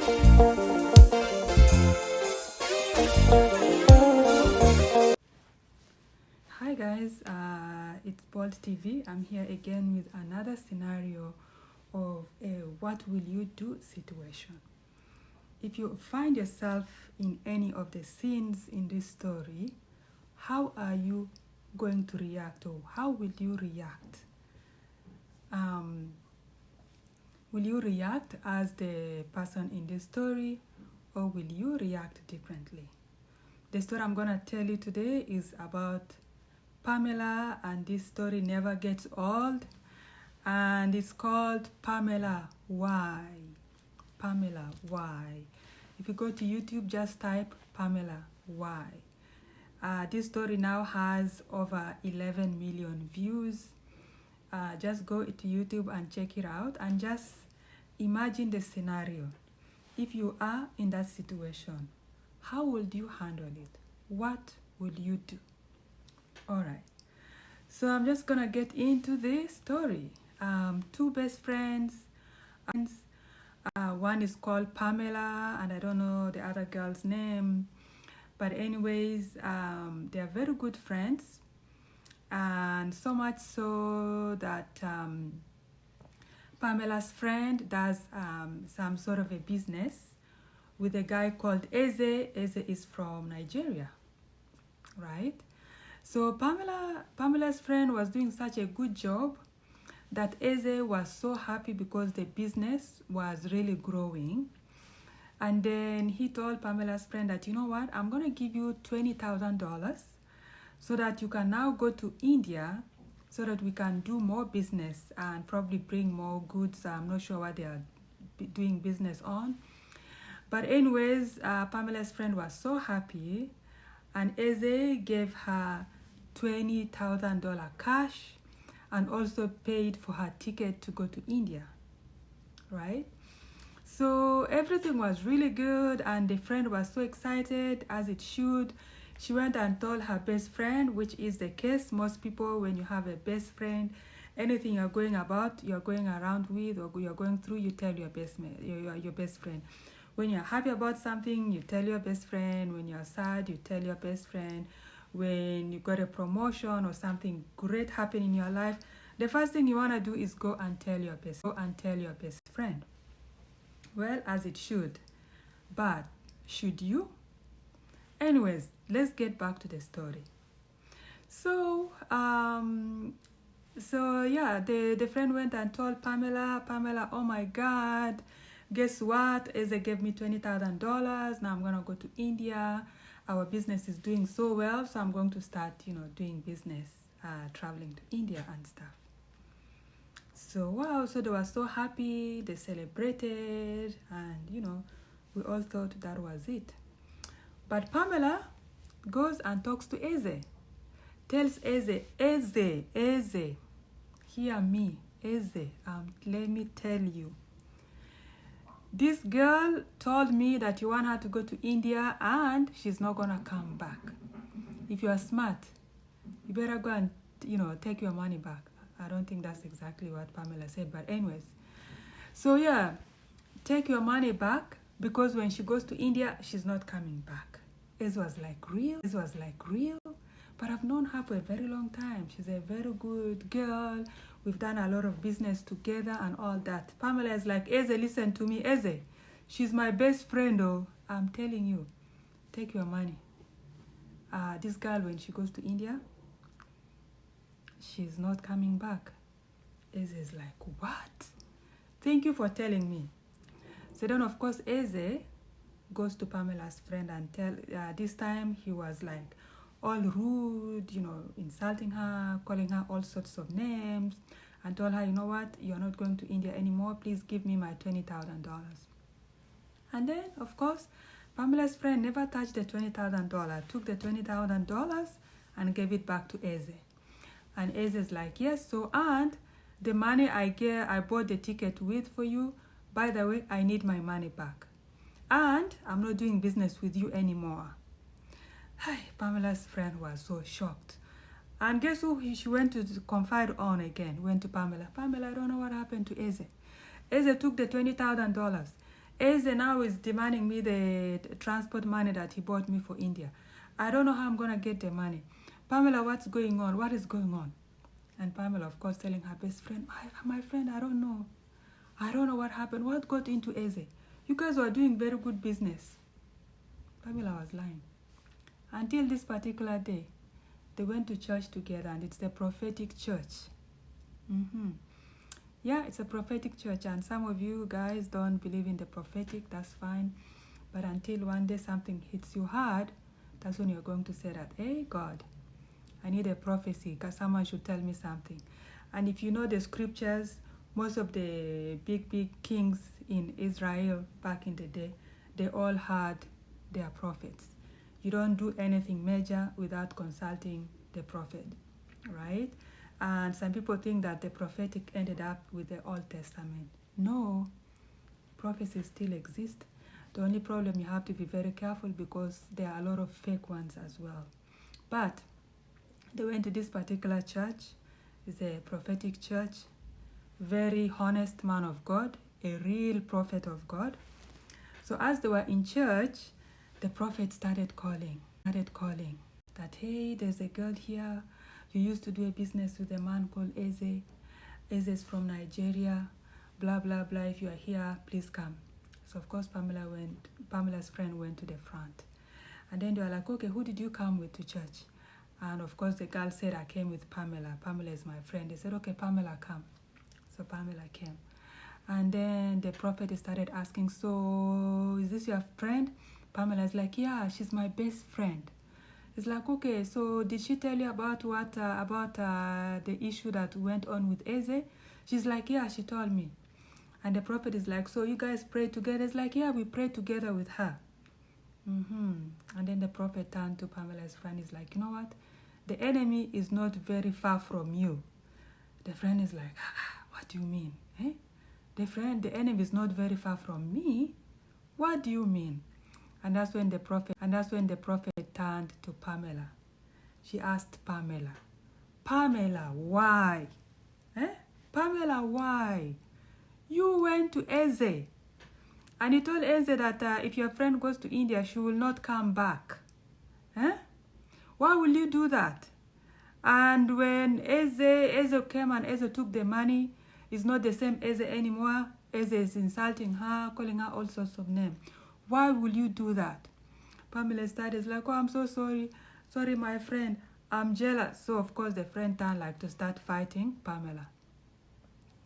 Hi guys, it's Bold TV. I'm here again with another scenario of a what will you do situation. If you find yourself in any of the scenes in this story, how are you going to react, or how will you react? Will you react as the person in this story, or will you react differently? The story I'm going to tell you today is about Pamela, and this story never gets old, and it's called Pamela Why. Pamela Why. If you go to YouTube, just type Pamela Why. This story now has over 11 million views. Just go to YouTube and check it out, and just imagine the scenario. If you are in that situation, how would you handle it? What would you do? Alright, so I'm just gonna get into the story. Two best friends. One is called Pamela, and I don't know the other girl's name. But anyways, they are very good friends. And so much so that Pamela's friend does some sort of a business with a guy called Eze. Eze is from Nigeria, right? So Pamela's friend was doing such a good job that Eze was so happy because the business was really growing. And then he told Pamela's friend that, you know what, I'm going to give you $20,000 so that you can now go to India so that we can do more business and probably bring more goods. I'm not sure what they are doing business on. But anyways, Pamela's friend was so happy, and Eze gave her $20,000 cash and also paid for her ticket to go to India, right? So everything was really good, and the friend was so excited, as it should. She went and told her best friend, which is the case. Most people, when you have a best friend, anything you're going around with, or you're going through, you tell your best friend. When you're happy about something, you tell your best friend. When you're sad, you tell your best friend. When you got a promotion or something great happening in your life, the first thing you want to do is go and tell your best friend. Well, as it should. But should you? Anyways, let's get back to the story. So yeah, the friend went and told Pamela, oh my God, guess what? Eze gave me $20,000. Now I'm going to go to India. Our business is doing so well, so I'm going to start, doing business, traveling to India and stuff. So wow, so they were so happy, they celebrated, and we all thought that was it. But Pamela goes and talks to Eze, tells Eze, hear me, Eze, let me tell you. This girl told me that you want her to go to India and she's not gonna come back. If you are smart, you better go and take your money back. I don't think that's exactly what Pamela said, but anyways. So yeah, take your money back, because when she goes to India, she's not coming back. Eze was like, real? But I've known her for a very long time. She's a very good girl. We've done a lot of business together and all that. Pamela is like, Eze, listen to me. Eze, she's my best friend, oh. I'm telling you, take your money. This girl, when she goes to India, she's not coming back. Eze is like, what? Thank you for telling me. So then, of course, Eze goes to Pamela's friend and this time he was like all rude, insulting her, calling her all sorts of names, and told her, you know what, you're not going to India anymore. Please give me my $20,000. And then, of course, Pamela's friend never touched the $20,000, took the $20,000 and gave it back to Eze. And Eze is like, yes, so, and the money I bought the ticket with for you, by the way, I need my money back. And I'm not doing business with you anymore. Hi, Pamela's friend was so shocked. And guess who she went to confide on again? Went to Pamela. Pamela, I don't know what happened to Eze. Eze took the $20,000. Eze now is demanding me the transport money that he bought me for India. I don't know how I'm going to get the money. Pamela, what's going on? What is going on? And Pamela, of course, telling her best friend, my friend, I don't know. I don't know what happened. What got into Eze? You guys were doing very good business. Pamela was lying. Until this particular day, they went to church together, and it's the prophetic church. Yeah, it's a prophetic church, and some of you guys don't believe in the prophetic. That's fine. But until one day something hits you hard, that's when you're going to say that, hey, God, I need a prophecy because someone should tell me something. And if you know the scriptures, most of the big kings in Israel back in the day, they all had their prophets. You don't do anything major without consulting the prophet, right? And some people think that the prophetic ended up with the Old Testament. No, prophecies still exist. The only problem, you have to be very careful because there are a lot of fake ones as well. But they went to this particular church. It's a prophetic church. Very honest man of God, a real prophet of God. So as they were in church, the prophet started calling that, hey, there's a girl here. You used to do a business with a man called Eze. Eze's from Nigeria, blah, blah, blah. If you are here, please come. So, of course, Pamela's friend went to the front. And then they were like, okay, who did you come with to church? And, of course, the girl said, I came with Pamela. Pamela is my friend. They said, okay, Pamela, come. So Pamela came. And then the prophet started asking, so is this your friend? Pamela's like, yeah, she's my best friend. It's like, okay, so did she tell you about the issue that went on with Eze? She's like, yeah, she told me. And the prophet is like, so you guys prayed together? It's like, yeah, we prayed together with her. And then the prophet turned to Pamela's friend. He's like, you know what? The enemy is not very far from you. The friend is like, what do you mean? Eh? The enemy is not very far from me? What do you mean? And that's when the prophet turned to Pamela. She asked Pamela, why? Pamela, why? You went to Eze. And you told Eze that if your friend goes to India, she will not come back. Why will you do that? And when Eze came and Eze took the money, it's not the same Eze anymore. Eze is insulting her, calling her all sorts of names. Why will you do that? Pamela started like, oh, I'm so sorry. Sorry, my friend. I'm jealous. So, of course, the friend turned like to start fighting Pamela.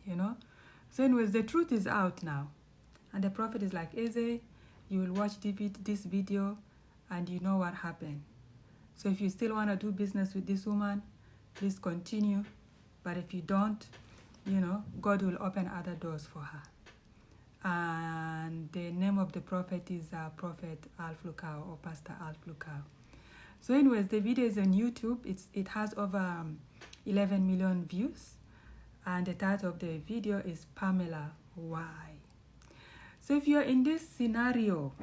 You know? So, anyways, the truth is out now. And the prophet is like, Eze, you will watch this video and you know what happened. So, if you still want to do business with this woman, please continue. But if you don't, you know, God will open other doors for her. And the name of the prophet is Prophet Alf Lukau or Pastor Alf Lukau. So anyways, the video is on YouTube. It has over 11 million views. And the title of the video is Pamela, Why? So if you're in this scenario,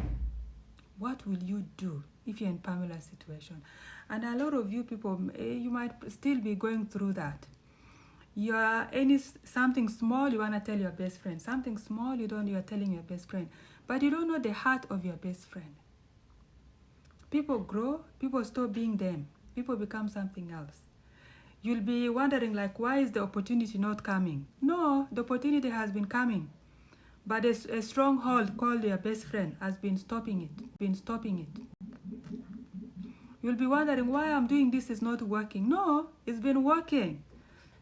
what will you do if you're in Pamela's situation? And a lot of you people, you might still be going through that. You are something small you want to tell your best friend. Something small you are telling your best friend. But you don't know the heart of your best friend. People grow, people stop being them. People become something else. You'll be wondering like, why is the opportunity not coming? No, the opportunity has been coming. But a stronghold called your best friend has been stopping it. You'll be wondering why I'm doing this is not working. No, it's been working.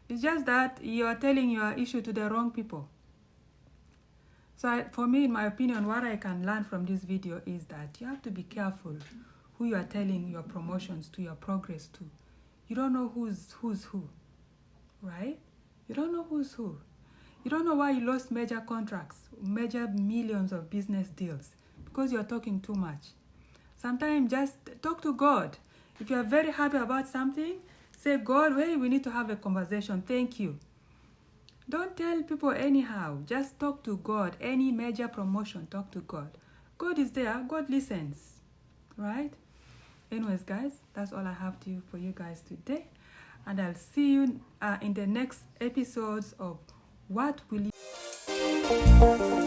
It's just that you are telling your issue to the wrong people. So for me, in my opinion, what I can learn from this video is that you have to be careful who you are telling your promotions to, your progress to. You don't know who's who, right? You don't know who's who. You don't know why you lost major contracts, major millions of business deals, because you are talking too much. Sometimes just talk to God. If you are very happy about something, say, God, hey, we need to have a conversation. Thank you. Don't tell people anyhow. Just talk to God. Any major promotion, talk to God. God is there. God listens. Right? Anyways, guys, that's all I have for you guys today. And I'll see you in the next episodes of What Will You...